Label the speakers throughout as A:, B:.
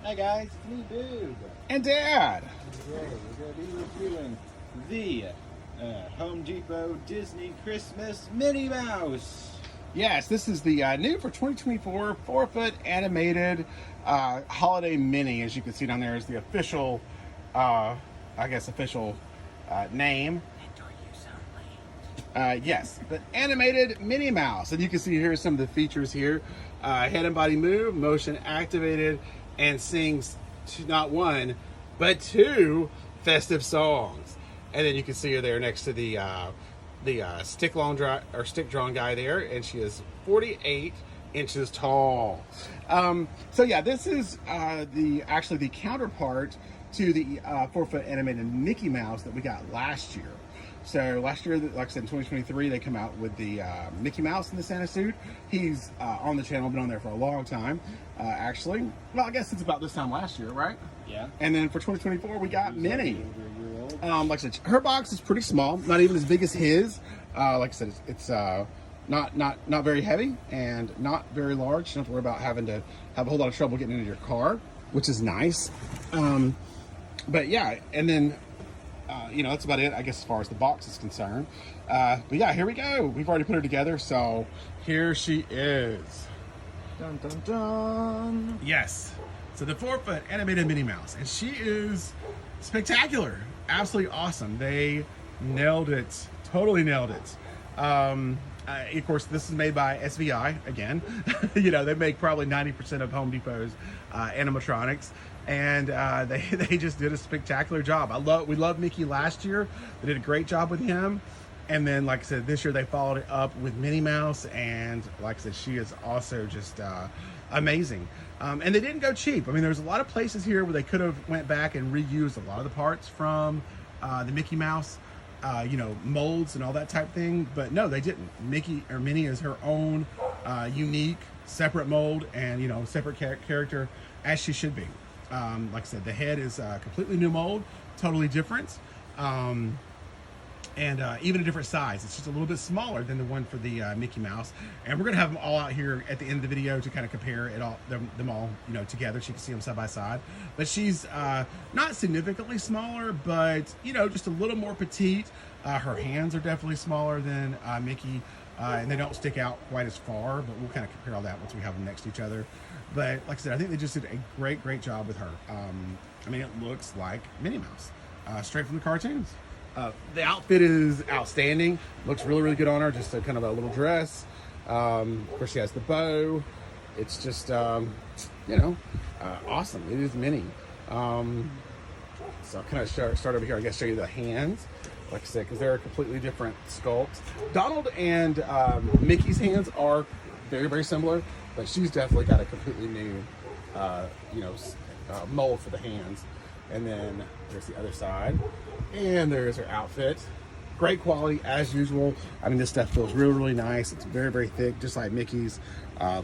A: Hi guys, it's me, Boog
B: and Dad.
A: Today we're going to be reviewing the Home Depot Disney Christmas Minnie Mouse.
B: Yes, this is the new for 2024 4-foot animated holiday mini. As you can see down there is the official, official name. Yes, but animated Minnie Mouse. And you can see here some of the features here. Head and body move, motion activated, and sings not one, but two festive songs. And then you can see her there next to the stick drawn guy there, and she is 48 inches tall. So yeah, this is the counterpart to the 4-foot animated Mickey Mouse that we got last year. So last year, like I said, in 2023, they come out with the Mickey Mouse in the Santa suit. He's on the channel, been on there for a long time, actually. Well, I guess it's about this time last year, right?
A: Yeah.
B: And then for 2024, we got Minnie. Like I said, her box is pretty small, not even as big as his. Like I said, it's not very heavy and not very large. You don't have to worry about having to have a whole lot of trouble getting into your car, which is nice. But yeah, and then that's about it, I guess, as far as the box is concerned. But yeah, here we go. We've already put her together, so here she is.
A: Dun dun dun.
B: Yes. So the 4-foot animated Minnie Mouse, and she is spectacular, absolutely awesome. They nailed it, totally nailed it. Of course, this is made by SVI again. They make probably 90% of Home Depot's animatronics, and they just did a spectacular job. We loved Mickey last year. They did a great job with him, and then, like I said, this year they followed it up with Minnie Mouse, and like I said, she is also just amazing. And they didn't go cheap. I mean, there's a lot of places here where they could have went back and reused a lot of the parts from the Mickey Mouse, molds and all that type thing, but no, they didn't. Minnie is her own unique, separate mold and separate character, as she should be. Like I said, the head is a completely new mold, totally different, and even a different size. It's just a little bit smaller than the one for the Mickey Mouse. And we're gonna have them all out here at the end of the video to kind of compare them all together, so you can see them side by side. But she's not significantly smaller, but just a little more petite. Her hands are definitely smaller than Mickey, and they don't stick out quite as far, but we'll kind of compare all that once we have them next to each other. But like I said, I think they just did a great job with her. I mean, it looks like Minnie Mouse, straight from the cartoons. The outfit is outstanding. Looks really good on her. Just a kind of a little dress. Of course, she has the bow. It's just, awesome. It is Minnie. So I'll kind of start over here. I guess show you the hands. Like I said, because they're a completely different sculpt. Donald and Mickey's hands are very similar, but she's definitely got a completely new, mold for the hands. And then there's the other side, and there's her outfit. Great quality as usual. I mean, this stuff feels really nice. It's very thick, just like Mickey's.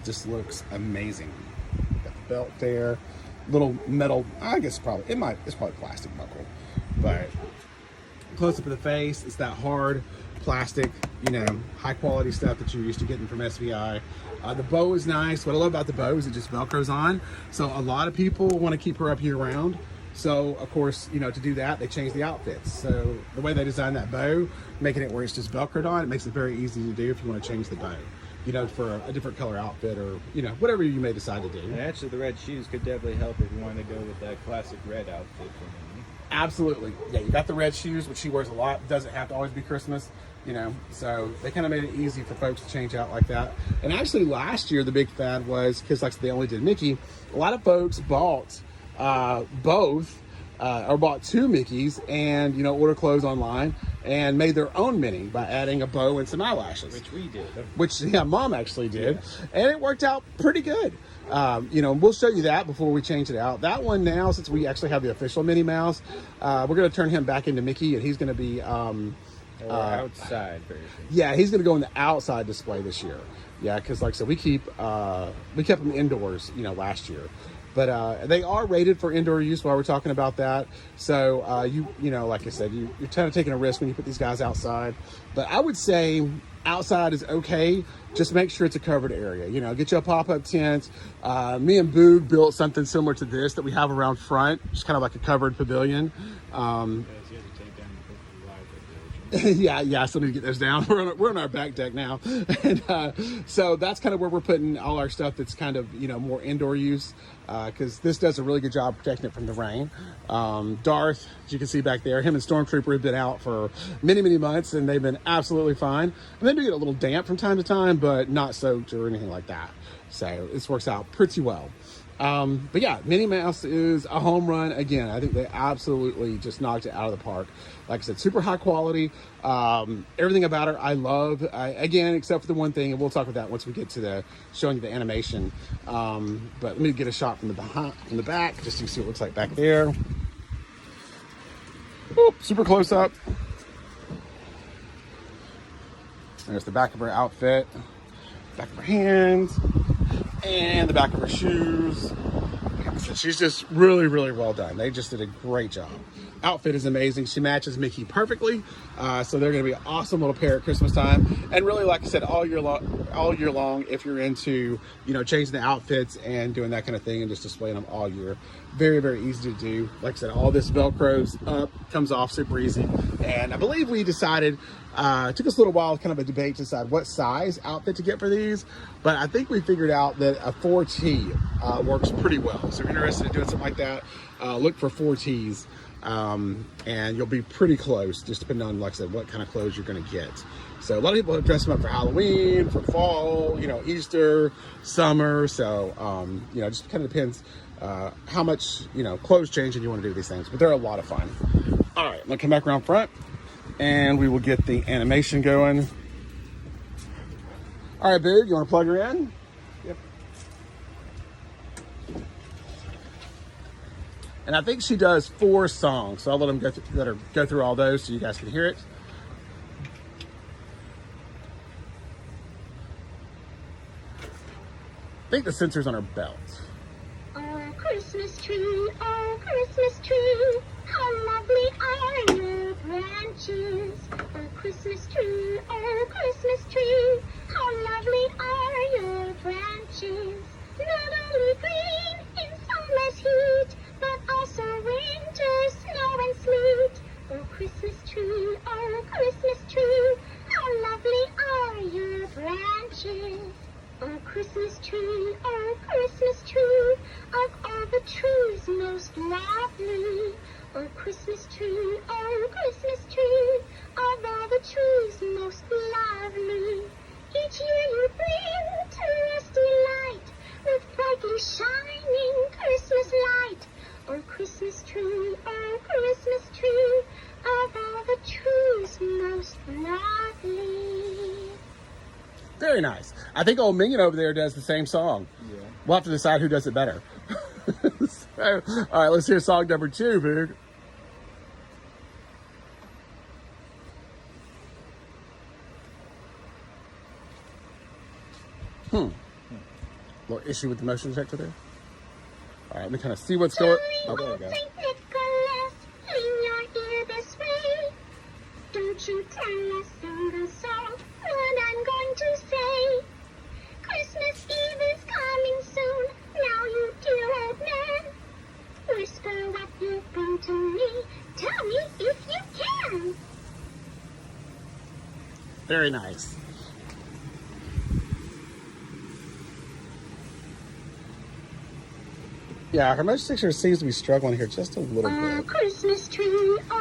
B: Just looks amazing. Got the belt there, little metal. I guess it's probably plastic buckle, but close up of the face. It's that hard plastic, high quality stuff that you're used to getting from SVI. The bow is nice. What I love about the bow is it just velcros on. So a lot of people want to keep her up year round. So of course, to do that, they change the outfits. So the way they designed that bow, making it where it's just velcroed on, it makes it very easy to do if you want to change the bow, for a different color outfit or, whatever you may decide to do.
A: And actually the red shoes could definitely help if you want to go with that classic red outfit for Minnie.
B: Absolutely. Yeah, you got the red shoes, which she wears a lot. Doesn't have to always be Christmas, so they kind of made it easy for folks to change out like that. And actually last year, the big fad was, because like they only did Mickey, a lot of folks bought both or bought two Mickeys and order clothes online and made their own Minnie by adding a bow and some eyelashes,
A: which we did,
B: Mom actually did. And it worked out pretty good. We'll show you that before we change it out. That one now, since we actually have the official Minnie Mouse, we're going to turn him back into Mickey, and he's going to be
A: outside version.
B: Yeah, he's going to go in the outside display this year. Yeah, because like I said, we kept them indoors, you know, last year, but they are rated for indoor use while we're talking about that. So you know, like I said, you're kind of taking a risk when you put these guys outside. But I would say outside is okay. Just make sure it's a covered area. You know, get you a pop-up tent. Me and Boog built something similar to this that we have around front, just kind of like a covered pavilion. Yeah, I still need to get those down. We're on our back deck now. And so that's kind of where we're putting all our stuff that's kind of, you know, more indoor use, because this does a really good job protecting it from the rain. Darth, as you can see back there, him and Stormtrooper have been out for many, many months, and they've been absolutely fine. And they do get a little damp from time to time, but not soaked or anything like that. So this works out pretty well. But yeah, Minnie Mouse is a home run. Again, I think they absolutely just knocked it out of the park. Like I said, super high quality. Everything about her I love. Again, except for the one thing, and we'll talk about that once we get to the showing you the animation. But let me get a shot from the back, just so you see what it looks like back there. Ooh, super close up. There's the back of her outfit, back of her hands, and the back of her shoes. She's just really, really well done. They just did a great job. Outfit is amazing. She matches Mickey perfectly. So they're going to be an awesome little pair at Christmas time. And really, like I said, all year long, if you're into, you know, changing the outfits and doing that kind of thing and just displaying them all year. Very, very easy to do. Like I said, all this Velcro's up, comes off super easy. And I believe we decided, it took us a little while, kind of a debate to decide what size outfit to get for these. But I think we figured out that a 4T works pretty well. So if you're interested in doing something like that, look for 4Ts. And you'll be pretty close, just depending on, like I said, what kind of clothes you're going to get. So a lot of people have dressed them up for Halloween, for fall, you know, Easter, summer. So, you know, it just kind of depends how much, you know, clothes changing you want to do these things. But they're a lot of fun. All right, I'm going to come back around front, and we will get the animation going. All right, Boog, you want to plug her in? Yep. And I think she does 4 songs, so I'll let them go through all those so you guys can hear it. I think the sensor's on her belt.
C: Oh, Christmas tree, how lovely are your branches. Oh, Christmas tree, how lovely are your branches. Not only green in summer's heat, but also winter, snow and sleet. Oh, Christmas tree, how lovely are your branches. Oh, Christmas tree, of all the trees most lovely. Oh, Christmas tree, of all the trees most lovely. Each year you bring to us delight with brightly shining Christmas light. Oh, Christmas tree, of all the trees most lovely.
B: Very nice. I think old Minion over there does the same song. Yeah. We'll have to decide who does it better. So, all right, let's hear song number 2, Boog. Little issue with the motion detector there. All right, let me kind of see what's going on. Oh, there we go.
C: In your ear this way. Don't you tell a single soul what I'm going to say. Christmas Eve is coming soon. Now you dear old man, whisper what you bring to me. Tell me if you can.
B: Very nice. Yeah, her motion detector seems to be struggling here just a little bit.
C: Oh, Christmas tree, how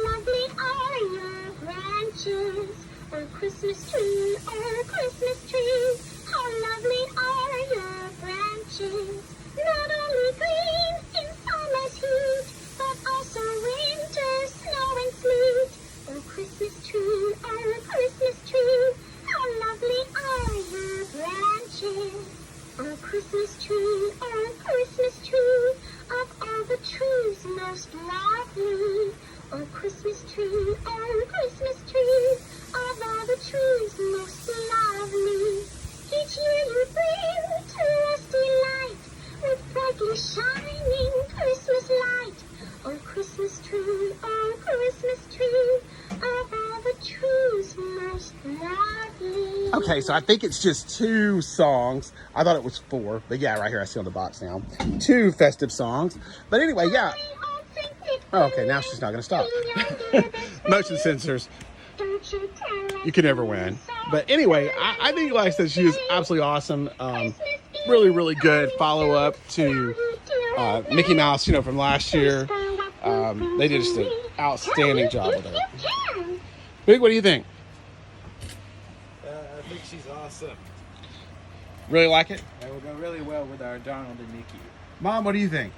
C: lovely are your branches. Oh, Christmas tree, how lovely are your branches. Not only green in summer's heat, but also winter, snow and sleet. Oh, Christmas tree, how lovely are your branches. Oh, Christmas tree, of all the trees most lovely. Oh, Christmas tree, of all the trees most lovely. Each year you bring to us delight with brightly shining Christmas light. Oh, Christmas tree, oh, Christmas tree, of all the trees most lovely.
B: Okay, so I think it's just 2 songs. I thought it was 4, but yeah, right here I see on the box now. 2 festive songs. But anyway, yeah. Oh, okay, now she's not gonna stop. Motion sensors. You can never win. But anyway, I think, like I said, she is absolutely awesome. Really, really good follow-up to Mickey Mouse, you know, from last year. They did just an outstanding job with it. Big, what do you think?
A: I think she's awesome.
B: Really like it?
A: That will go really well with our Donald and Mickey.
B: Mom, what do you think?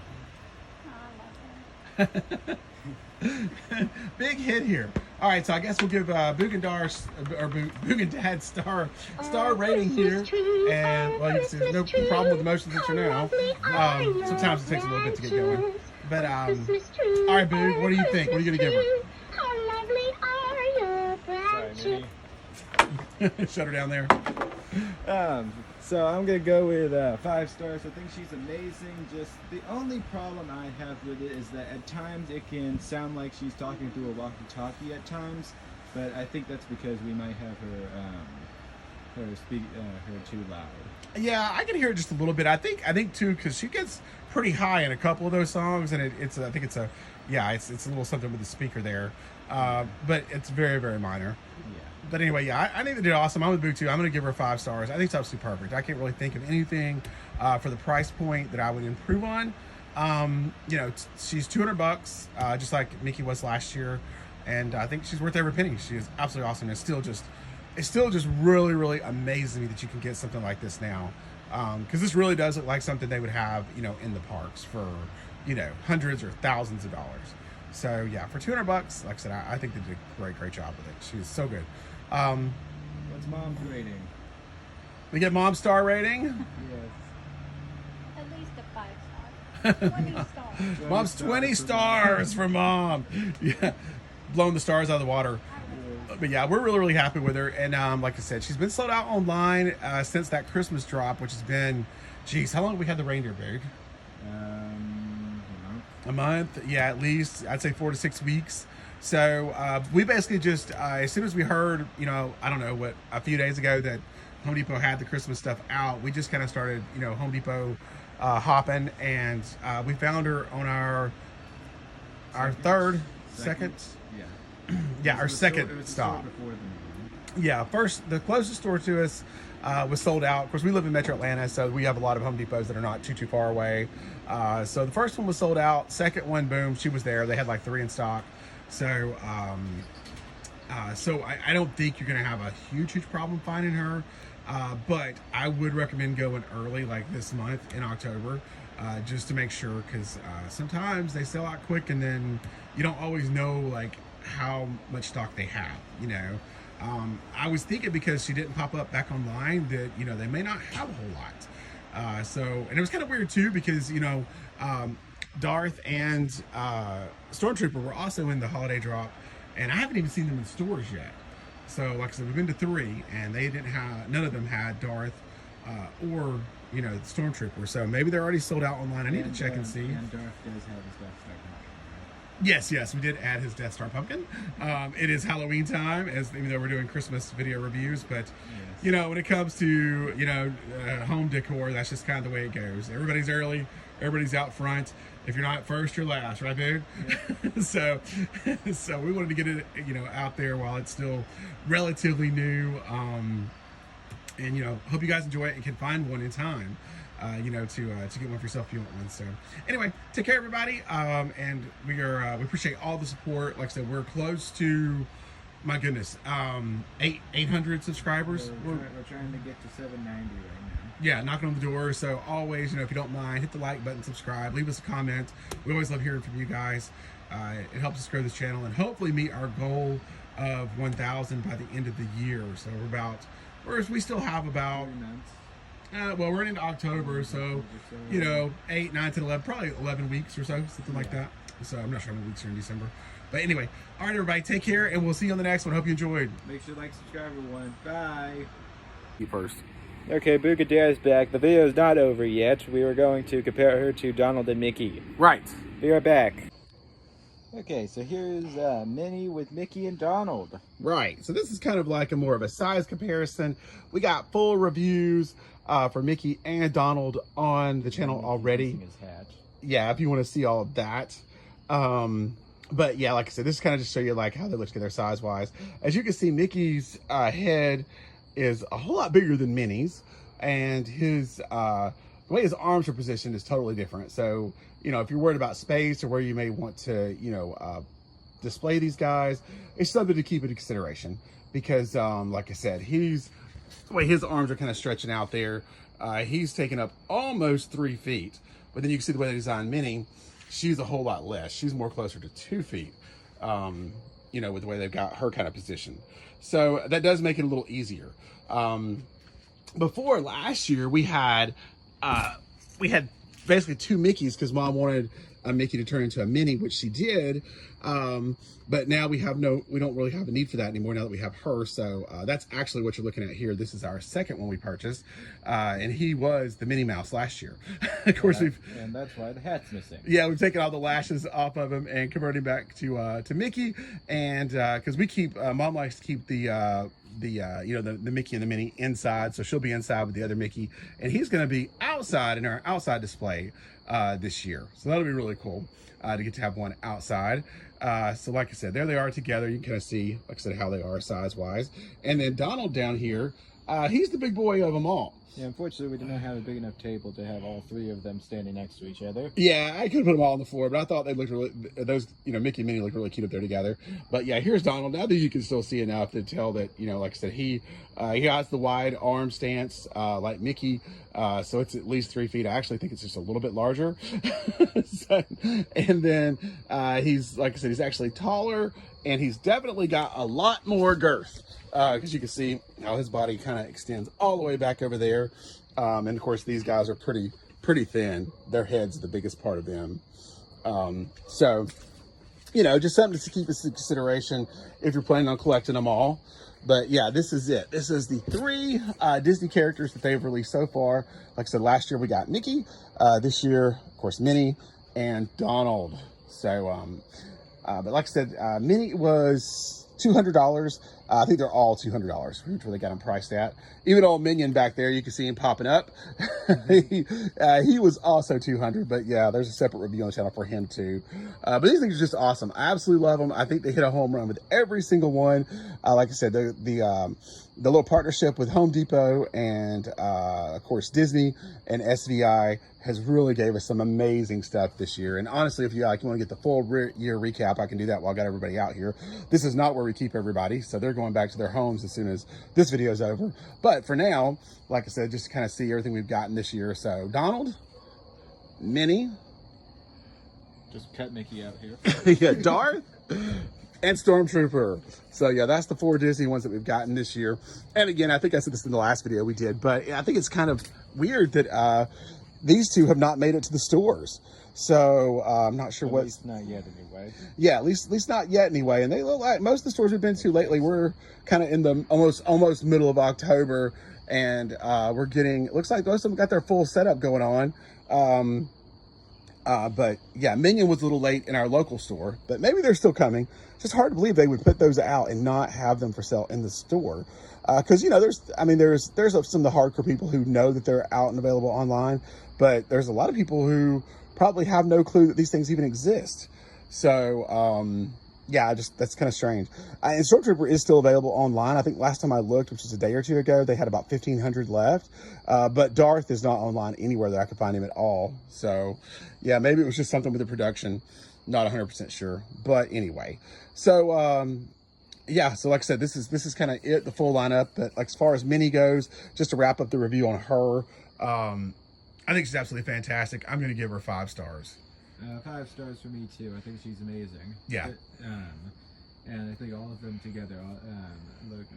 B: Big hit here. All right, so I guess we'll give Boog and Dad star rating here. And well, you can see there's no problem with the motion sensor now. Sometimes it takes a little bit to get going. But all right, Boog, what do you think? What are you gonna give her?
C: How lovely are your branches.
B: Shut her down there.
A: So I'm gonna go with 5 stars. I think she's amazing. Just the only problem I have with it is that at times it can sound like she's talking through a walkie-talkie at times, but I think that's because we might have her too loud.
B: Yeah, I can hear it just a little bit. I think too, because she gets pretty high in a couple of those songs, and it's a little something with the speaker there, but it's very, very minor.
A: Yeah.
B: But anyway, yeah, I think they did awesome. I'm with Boog too. I'm going to give her 5 stars. I think it's absolutely perfect. I can't really think of anything for the price point that I would improve on. You know, she's $200, just like Mickey was last year, and I think she's worth every penny. She is absolutely awesome. It's still just really, really amazing that you can get something like this now, because this really does look like something they would have, you know, in the parks for, you know, hundreds or thousands of dollars. So yeah, for $200, like I said, I think they did a great job with it. She's so good.
A: What's Mom's rating?
B: We get Mom's star rating.
A: Yes.
D: At least a 5 star. 20 stars.
B: Mom's 20 stars for Mom. Yeah, blowing the stars out of the water. But yeah, we're really, really happy with her. And like I said, she's been sold out online since that Christmas drop, which has been, geez, how long have we had the reindeer, Boog? A month. Yeah, at least I'd say 4 to 6 weeks. So we basically just as soon as we heard, you know, I don't know what, a few days ago that Home Depot had the Christmas stuff out, we just kind of started, you know, Home Depot hopping, and we found her on our second stop. Yeah, first, the closest store to us was sold out. Of course, we live in Metro Atlanta, so we have a lot of Home Depots that are not too far away. So the first one was sold out. Second one, boom, she was there. They had like 3 in stock. So, I don't think you're going to have a huge problem finding her. But I would recommend going early, like this month in October, just to make sure, because sometimes they sell out quick, and then you don't always know like how much stock they have, you know. I was thinking, because she didn't pop up back online, that, you know, they may not have a whole lot. And it was kind of weird too, because, you know, Darth and Stormtrooper were also in the holiday drop, and I haven't even seen them in stores yet. So like I said, we've been to 3, and they didn't have, none of them had Darth or, you know, Stormtrooper. So maybe they're already sold out online. I need to check and see.
A: And Darth does have his Death Star pumpkin, right?
B: Yes, we did add his Death Star pumpkin. It is Halloween time, even though we're doing Christmas video reviews, but
A: Yes.
B: you know, when it comes to, you know, home decor, that's just kind of the way it goes. Everybody's early, everybody's out front. If you're not first, you're last, right, dude? Yeah. so we wanted to get it, you know, out there while it's still relatively new. And you know, hope you guys enjoy it and can find one in time. You know, to get one for yourself if you want one. So anyway, take care, everybody. And we appreciate all the support. Like I said, we're close to, my goodness, 800 subscribers.
A: We're trying to get to 790 right now.
B: Yeah, knocking on the door. So always, you know, if you don't mind, hit the like button, subscribe, leave us a comment. We always love hearing from you guys. It helps us grow this channel and hopefully meet our goal of 1,000 by the end of the year. So we still have about
A: 3 months.
B: well, we're into October, so, you know, 8, 9, 10, 11, probably 11 weeks or so, something like that. So I'm not sure how many weeks are in December. But anyway, all right, everybody, take care, and we'll see you on the next one. Hope you enjoyed.
A: Make sure to like, subscribe, everyone. Bye.
B: You first.
A: Okay, Boog and Dad is back. The video is not over yet. We were going to compare her to Donald and Mickey.
B: Right.
A: Be right back. Okay, so here's Minnie with Mickey and Donald.
B: Right. So this is kind of like a more of a size comparison. We got full reviews for Mickey and Donald on the channel already.
A: His hat.
B: Yeah, if you want to see all of that. But yeah, like I said, this is kind of just show you like how they look together size-wise. As you can see, Mickey's head is a whole lot bigger than Minnie's, and his the way his arms are positioned is totally different. So, you know, if you're worried about space or where you may want to, you know, display these guys, it's something to keep into consideration because, like I said, the way his arms are kind of stretching out there, he's taking up almost 3 feet. But then you can see the way they designed Minnie, she's a whole lot less. She's more closer to 2 feet, you know, with the way they've got her kind of positioned. So that does make it a little easier. Before last year, we had basically 2 Mickeys because Mom wanted a Mickey to turn into a Minnie, which she did. But now we don't really have a need for that anymore now that we have her. So that's actually what you're looking at here. This is our second one we purchased. And he was the Minnie Mouse last year. Of course,
A: and that's why the hat's missing.
B: Yeah, we've taken all the lashes off of him and converted him back to Mickey. And because we keep, Mom likes to keep the Mickey and the Minnie inside. So she'll be inside with the other Mickey. And he's going to be outside in our outside display this year. So that'll be really cool to get to have one outside. So like I said, there they are together. You can kind of see, like I said, how they are size-wise. And then Donald down here, he's the big boy of them all.
A: Yeah, unfortunately, we did not have a big enough table to have all 3 of them standing next to each other.
B: Yeah, I could have put them all on the floor, but I thought they looked really, those, you know, Mickey and Minnie look really cute up there together. But yeah, here's Donald. Now that you can still see enough to tell that, you know, like I said, he has the wide arm stance like Mickey. So it's at least 3 feet. I actually think it's just a little bit larger. And then he's, like I said, he's actually taller, and he's definitely got a lot more girth. Because you can see how his body kind of extends all the way back over there. And of course, these guys are pretty thin. Their head's the biggest part of them. So, you know, just something to keep into consideration if you're planning on collecting them all. But yeah, this is it. This is the 3 Disney characters that they've released so far. Like I said, last year we got Mickey. This year, of course, Minnie and Donald. So, but like I said, Minnie was $200. I think they're all $200, which where they got them priced at. Even old Minion back there, you can see him popping up. He was also $200, but yeah, there's a separate review on the channel for him too. But these things are just awesome. I absolutely love them. I think they hit a home run with every single one. Like I said, the little partnership with Home Depot and of course Disney and SVI has really gave us some amazing stuff this year. And honestly, if you want to get the full year recap, I can do that while I got everybody out here. This is not where we keep everybody, so they're going back to their homes as soon as this video is over. But for now, like I said, just to kind of see everything we've gotten this year. So Donald, Minnie,
A: just cut Mickey out here.
B: yeah, Darth, and Stormtrooper. So yeah, that's the 4 Disney ones that we've gotten this year. And again, I think I said this in the last video we did, but I think it's kind of weird that these 2 have not made it to the stores. So I'm not sure
A: At least not yet anyway.
B: Yeah, at least not yet anyway. And they look like most of the stores we've been to lately, we're kind of in the almost middle of October, and we're getting, it looks like most of them got their full setup going on. But yeah, Minion was a little late in our local store, but maybe they're still coming. It's just hard to believe they would put those out and not have them for sale in the store. Cause you know, there's some of the hardcore people who know that they're out and available online, but there's a lot of people who probably have no clue that these things even exist. So, yeah, that's kind of strange. And Stormtrooper is still available online. I think last time I looked, which was a day or 2 ago, they had about 1,500 left. But Darth is not online anywhere that I could find him at all. So, yeah, maybe it was just something with the production. Not 100% sure. But anyway, so yeah, so like I said, this is kind of it, the full lineup. But like as far as Minnie goes, just to wrap up the review on her, I think she's absolutely fantastic. I'm going to give her 5 stars.
A: 5 stars for me too. I think she's amazing.
B: Yeah.
A: And I think all of them together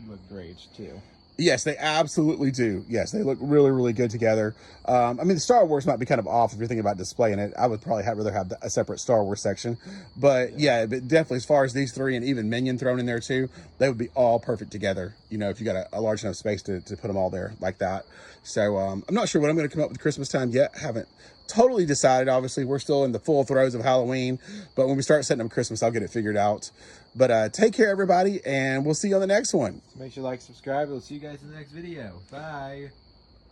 A: look great too.
B: Yes, they absolutely do. Yes, they look really, really good together. I mean, the Star Wars might be kind of off if you're thinking about displaying it. I would probably rather have a separate Star Wars section. But yeah, but definitely as far as these three and even Minion thrown in there too, they would be all perfect together. You know, if you got a large enough space to put them all there like that. So I'm not sure what I'm going to come up with Christmas time yet. Haven't totally decided. Obviously, we're still in the full throes of Halloween. But when we start setting up Christmas, I'll get it figured out. But take care, everybody, and we'll see you on the next one.
A: Make sure to like, subscribe. We'll see you guys in the next video. Bye.